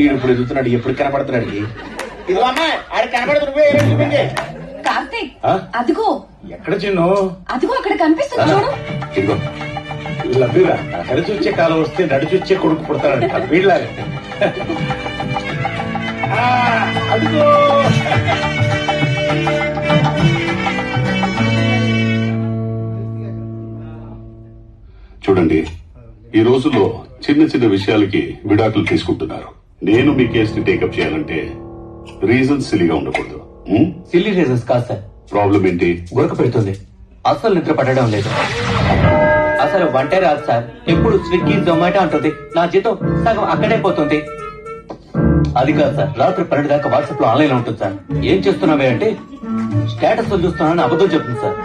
ఈడు ఇప్పుడు ఎదుగుతున్నాడు, ఎప్పుడు కనపడుతున్నాడు. ఇదిగో అమ్మా, ఆడ కనపడదు, నువ్వే చూపించే. కార్తీక్, అదిగో. ఎక్కడ చిన్ను? అదిగో అక్కడ కనిపిస్తుంది చూడు. ఇదిగో లబ్బిరా, అక్కడ చూచే కాలం వస్తే నడు చూచే కొడుకు పుడతాడంట వీళ్ళలాగా. అదిగో చూడండి, ఈ రోజుల్లో చిన్న చిన్న విషయాలకి విడాకులు తీసుకుంటున్నారు. నేను మీ కేసుని టేకప్ చేయాలంటే రీజన్స్ సిలిగా ఉండకూడదు. సిల్లీ రీజన్స్ కాదు సార్. ప్రాబ్లం ఏంటి? గురక పెడుతుంది, అస్సలు నిద్ర పడడం లేదు, అసలు వంటే రాదు సార్. ఎప్పుడు స్విగ్గీ జొమాటో అంటుంది. నా జీతం సగం అక్కడే పోతుంది. అది కాదు సార్, రాత్రి 12 దాకా వాట్సాప్ లో ఆన్లైన్ లో ఉంటుంది సార్. ఏం చేస్తున్నావే అంటే స్టేటస్ చూస్తున్నానని అబద్ధం చెప్తుంది సార్.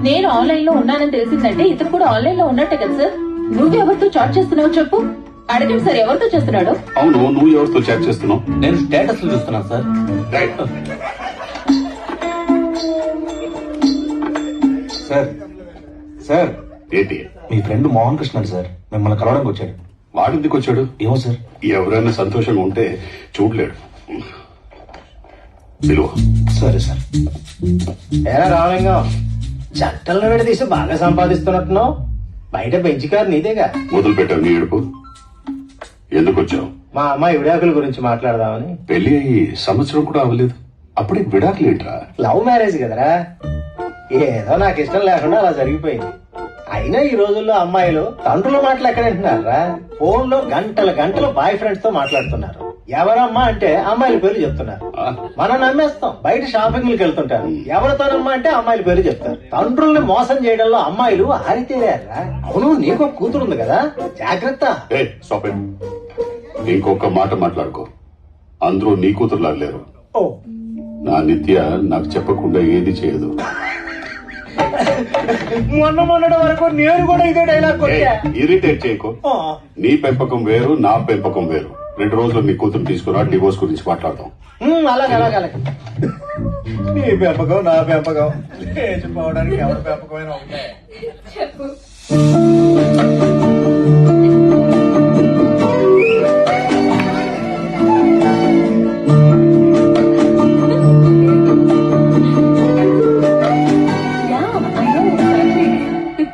నేను ఆన్లైన్ లో ఉన్నానని తెలిసిందంటే ఇతను కూడా ఆన్లైన్ లో ఉన్నట్టే కదా సార్. నువ్వెవరితో చాట్ చేస్తున్నావు చెప్పు. అడగండి సార్, ఎవరితో చేస్తున్నాడు? అవును, నువ్వు ఎవరితో చాట్ చేస్తున్నావు? నేను స్టేటస్ చూస్తున్నాను సార్. సార్ సార్ ఏంటి? మీ ఫ్రెండ్ మోహన్ కృష్ణ సార్ మిమ్మల్ని కలవడానికి వచ్చాడు. వాడెందుకు వచ్చాడు? ఏమో సార్. ఎవరైనా సంతోషంగా ఉంటే చూడలేడు. పిలువ. సరే సార్. ఏరా రామలింగం, చట్టంలో విడదీసి బాగా సంపాదిస్తున్నట్టున్నావు. బయట బెంచ్ కారు నీదేగా. మొదలు పెట్టావు నీ ఏడుపు. ఎందుకు వచ్చావు? మా అమ్మాయి విడాకుల గురించి మాట్లాడదామని. పెళ్లి అయ్యి సంవత్సరం కూడా అవ్వలేదు, అప్పుడే విడాకులు ఏంట్రా? లవ్ మ్యారేజ్ కదరా, ఏదో నాకు ఇష్టం లేకుండా అలా జరిగిపోయింది. అయినా ఈ రోజుల్లో అమ్మాయిలు తండ్రుల మాటలు ఎక్కడ వింటున్నారా? ఫోన్ లో గంటల గంటలు బాయ్ ఫ్రెండ్స్ తో మాట్లాడుతున్నారు. ఎవరమ్మా అంటే అమ్మాయిల పేరు చెప్తున్నారు. మనం నమ్మేస్తాం. బయట షాపింగ్లకు వెళ్తుంటారు, ఎవరితోనమ్మా అంటే అమ్మాయిల పేరు చెప్తారు. తండ్రుల్ని మోసం చేయడంలో అమ్మాయిలు ఆరితేరారా. అవును, నీకు కూతురు ఉంది కదా, జాగ్రత్త. ఇంకొక మాట మాట్లాడుకో. అందరూ నీ కూతురులాగా లేరు. ఓ, నా నిత్య నాకు చెప్పకుండా ఏది చేయదు. మొన్నటి వరకు నేను కూడా ఇదే డైలాగ్ కొట్టా. ఇరిటేట్ చేయకు. నీ పెంపకం వేరు, నా పెంపకం వేరు. 2 రోజులు నీ కూతురు తీసుకురా, డివోర్స్ గురించి మాట్లాడదాం. అలాగే అలాగే అలాగే. నీ పెంపకం నా పెంపకం లేచిపోవడానికి ఎవరి పెంపకమైనా ఉంటాయి.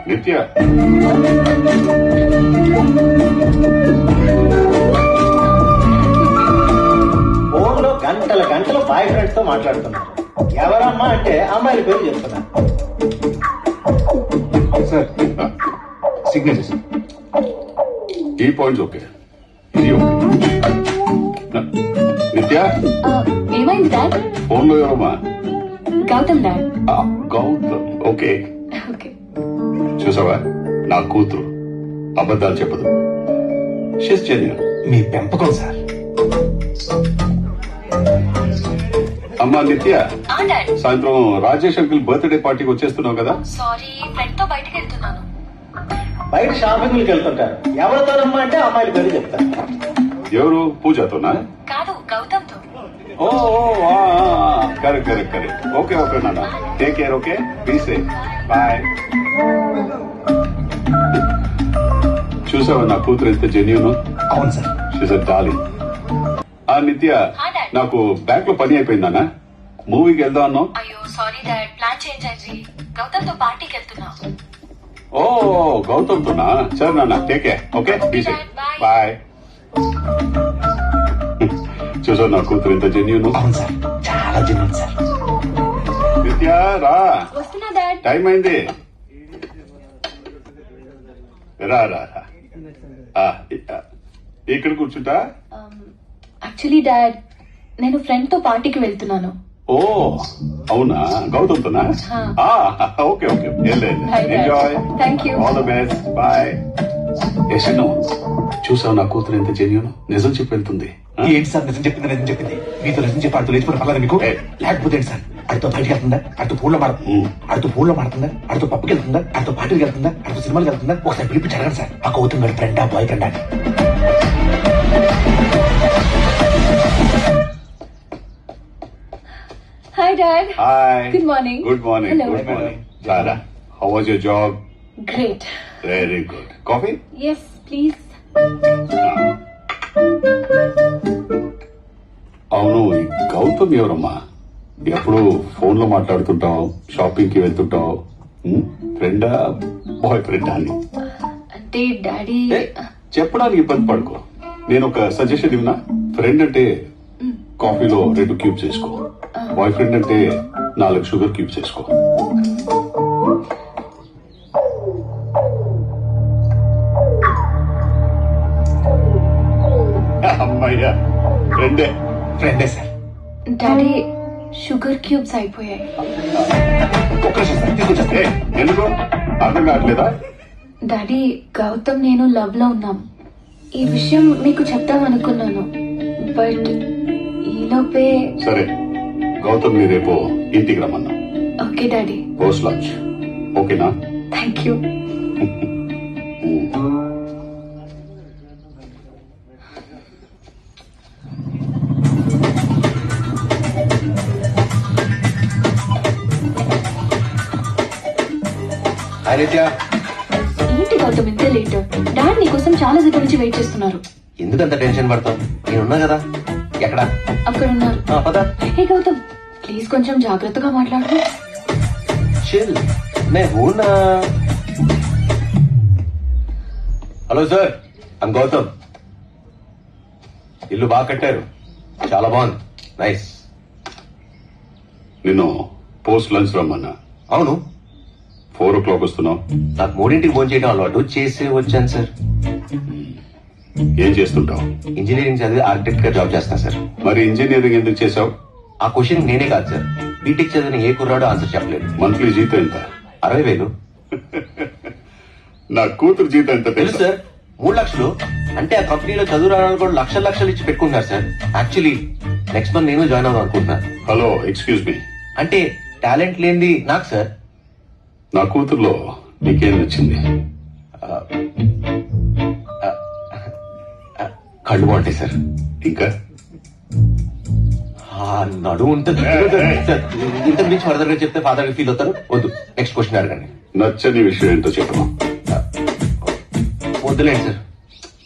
నిత్య, ఫోన్ లో గంటల గంటలు బాయ్ ఫ్రెండ్స్ తో మాట్లాడుతున్నారు. ఎవరమ్మా అంటే అమ్మాయిల పేరు చెప్తున్నారు. Sir signature sir. ఈ పాయింట్స్ ఓకే, ఇది ఓకే. నిత్య, ఏమైంది డాడ్? ఫోన్ లో ఎవరమ్మా? Gautam dad. Gautam. Okay, okay. చూసావా, నా కూతురు అబద్ధాలు చెప్పదు. She's genuine. మీ పెంపకం సార్. అమ్మా నిత్య, ఆ డాడ్. సాయంత్రం రాజేష్ అంకుల్ బర్త్డే పార్టీకి వచ్చేస్తున్నావు కదా? సారీ, ఫ్రెండ్ తో బయటకు వెళ్తున్నాను. బయట షాపింగ్లకు వెళ్తుంటారు, ఎవరితోనమ్మా అంటే అమ్మాయిల పేరు చెప్తారు. ఎవరు? పూజతోనా? కాదు, గౌతమ్ తో. Oh, correct correct correct. Okay okay నాన్న, take care. Okay, be safe. Bye. చూసావా నా కూతురు ఎంత జెన్యూన్? అవును సార్. She's a darling. నిత్య, నాకు బ్యాంక్ లో పని అయిపోయిందన్నా. మూవీకి వెళ్దాం అన్నావు. అయ్యో సారీ డాడ్, ప్లాన్ చేంజ్ అయింది. గౌతమ్ తో పార్టీకి వెళ్తున్నా. ఓ, గౌతమ్ తోనా? సరే నాన్న, take care. Okay, be safe. Bye. చూసావు నా కూతురు ఎంత జెన్యూన్? అవును సార్, చాలా జెన్యూన్ సార్. నిత్య రా, వస్తున్నా డాడ్. టైం అయింది. రా రా రా. ఇక్కడ కూర్చుంటా. యాక్చువల్లీ డాడ్, నేను ఫ్రెండ్ తో పార్టీకి వెళ్తున్నాను. ఓ అవునా, గౌతమ్ తోనా? Okay okay, enjoy. Thank you. All the best. Bye. యశను, చూసావు నా కూతురు ఎంత జెన్యూన్? నిజం చెప్పి వెళ్తుంది. ఏంటి సార్ నిజం చెప్పింది? నిజం చెప్పింది మీతో నిజం చెప్పి ఆడుతూ లేచిపోయిన పర్లేదు మీకు? లేకపోతే ఏంటి సార్, ఆడితో బయటకు వెళ్తుందా, ఆడితో పూల్లో మాడుతుందా, ఆడితో పూల్లో మాడుతుందా, ఆడితో పప్పుకి వెళ్తుందా, ఆడితో పార్టీకి వెళ్తుందా, ఆడితో సినిమాకి వెళ్తుందా? ఒకసారి పిలిపించి అడగండి సార్, ఆ గౌతమ్ గారి ఫ్రెండా బాయ్ ఫ్రెండా? Hi Dad. Hi. Good morning. Good morning. Hello. Good morning. Clara, how was your job? Great. Very good. Coffee? Yes, please. Ah. Gautam ఎవరమ్మా? ఎప్పుడు ఫోన్ లో మాట్లాడుతుంటావు, షాపింగ్ కి వెళ్తుంటావు. ఫ్రెండా బాయ్ ఫ్రెండా అని అంటే డాడీ ఏ, చెప్పడానికి ఇబ్బంది పడుకో. నేను ఒక సజెషన్ ఇవ్వనా? ఫ్రెండ్ అంటే కాఫీలో 2 క్యూబ్స్ వేసుకో. బాయ్ ఫ్రెండ్ అంటే 4 షుగర్ క్యూబ్స్ వేసుకో. అమ్మాయ్యా, ఫ్రెండే. ఫ్రెండే సార్. డాడీ షుగర్ క్యూబ్స్ అయిపోయాయి. ఒక్క నిమిషం సార్, తీసుకొచ్చేస్తా. ఏ, ఎందుకు అర్థం కావట్లేదా? డాడీ గౌతమ్ నేను లవ్ లో ఉన్నాం. ఈ విషయం మీకు చెప్తామనుకున్నాను, బట్ ఈలోపే. సరే, గౌతమ్ ని రేపు ఇంటికి రమ్మన్నా. Okay daddy. పోస్ట్ లంచ్ ఓకేనా? Thank you. హాయ్ నిత్య. ఏంటి గౌతమ్ ఇంత లేట్? డాడ్ నీకోసం చాలా సేపు నుంచి వెయిట్ చేస్తున్నారు. ఎందుకంత టెన్షన్ పడతావు? నేనున్నా కదా. ఎక్కడ? అక్కడ ఉన్నారు. పద. హే గౌతమ్, ప్లీజ్ కొంచెం జాగ్రత్తగా మాట్లాడు. చిల్. నే హూనా. Hello sir, I'm Gautam. ఇల్లు బాగా కట్టారు, చాలా బాగుంది. నైస్. నిన్ను పోస్ట్ లంచ్ రమ్మన్నా. అవును, 4 o'clock వస్తున్నావు. నాకు 3ంటికి ఫోన్ చేయడం అలవాటు, చేసి వచ్చాను సార్. ఏం చేస్తుంటావు? ఇంజనీరింగ్ చదివి ఆర్కిటెక్ట్ గా జాబ్ చేస్తాను సార్. మరి ఇంజనీరింగ్ ఎందుకు చేసావు? ఆ క్వశ్చన్ నేనే కాదు సార్, బీటెక్ చదివిన ఏ కుర్రాడో ఆన్సర్ చెప్పలేదు. మంత్లీ జీతం ఎంత? 60,000. నా కూతురు జీతం ఎంత తెలుసు సార్, 3 లక్షలు. అంటే ఆ కంపెనీలో చదువు రావడానికి కూడా లక్షలు ఇచ్చి పెట్టుకుంటున్నారు సార్. యాక్చువల్లీ నెక్స్ట్ మంత్ నేను జాయిన్ అవుదాం అనుకుంటున్నాను. Hello, excuse me. అంటే టాలెంట్ లేనిది నాకు సార్. నా కూతురులో నీకేం నచ్చింది? కళ్ళు బాగుంటాయి సార్. ఇంకా నడువు ఉంటుంది సార్. ఇంతకు మించి ఫర్దర్ గా చెప్తే ఫాదర్ ఫీల్ అవుతారు. వద్దు, నెక్స్ట్ క్వశ్చన్ అడగండి. నచ్చని విషయం ఏంటో చెప్పు. వద్దులేండి సార్.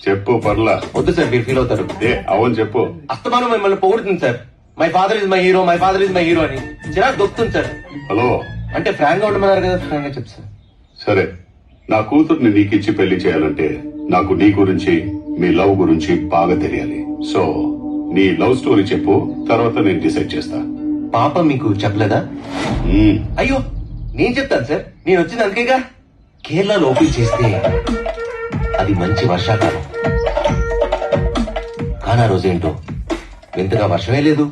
చెప్పు, పర్లా. వద్దు సార్, మీరు ఫీల్ అవుతారు. అవును చెప్పు. అస్తమానం మిమ్మల్ని పొగుడుతుంది sir. My father is my hero, my father is my hero అని చిరాకు దొక్కుతుంది సార్. హలో, అంటే ఫ్రాంక్ గా ఉండమన్నారు కదా, ఫ్రాంక్ గా చెప్తా సార్. సరే, నా కూతుర్ని నీకిచ్చి పెళ్లి చేయాలంటే నాకు నీ గురించి, మీ లవ్ గురించి బాగా తెలియాలి. సో నీ లవ్ స్టోరీ చెప్పు, తర్వాత నేను డిసైడ్ చేస్తా. పాప మీకు చెప్పలేదా? అయ్యో, నేను చెప్తాను సార్. నేను వచ్చింది అందుకేగా. కేరళలో ఓపెన్ చేస్తే అది మంచి వర్షాకాలం, కానీ ఆ రోజేంటో వింతగా వర్షమే లేదు.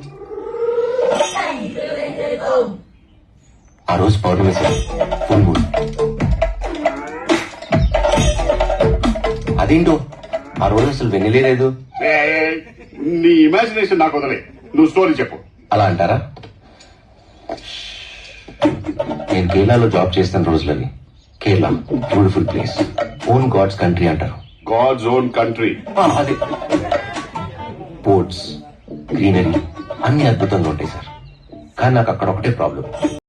ఆ రోజు పౌర్ణమి సార్, ఫుల్ మూన్. అదేంటో ఆ రోజు అసలు వెన్నెలే లేదు. నీ ఇమాజినేషన్ నాకు వదిలే, నువ్వు స్టోరీ చెప్పు. అలా అంటారా? నేను కేరళలో జాబ్ చేస్తున్న రోజులని, Kerala beautiful place, own God's country అంటారు. God's own country. అదే, పోర్ట్స్, గ్రీనరీ అన్ని అద్భుతంగా ఉంటాయి సార్. కానీ నాకు అక్కడ ఒకటే ప్రాబ్లం.